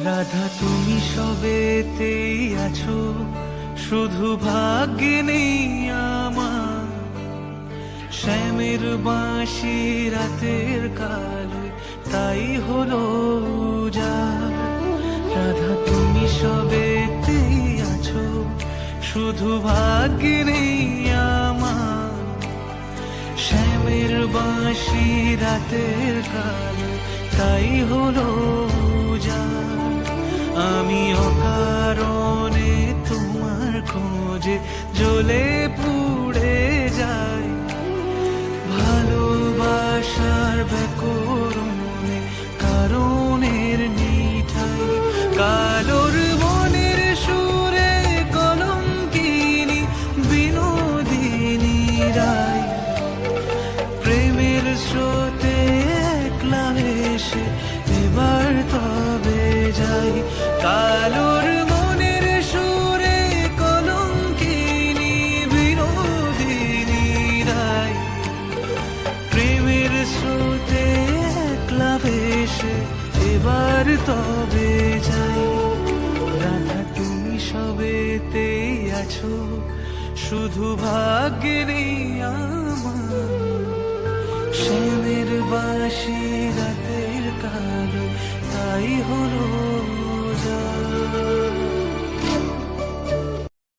রাধা তুমি সবেতেই আছো, শুধু ভাগ্যে নেই আমার। শ্যামের বাঁশি রাতের কালে তাই হলো উজাড়। রাধা তুমি সবেতেই আছো, শুধু ভাগ্যে নেই আমার। শ্যামের বাঁশি রাতের কালে তাই হলো উজাড়। আমি অকারণে তোমার খোঁজে জ্বলে পুড়ে যাই, ভালোবাসার ব্যাকরণে কারণের নিঠাই। কালোর মনের সুরে কলঙ্কিনী বিনোদিনী রায়, প্রেমের স্রোতে একলা ভেসে এবার তবে যাই। কালোর মনের সুরে কলঙ্কিনী বিনোদিনী রায়, প্রেমের স্রোতে একলা ভেসে এবার তবে যাই। রাধা তুমি সবেতেই আছো, শুধু ভাগ্যে নেই আমার। শ্যামের বাঁশি রাতের কালো তাই হলো উজাড়।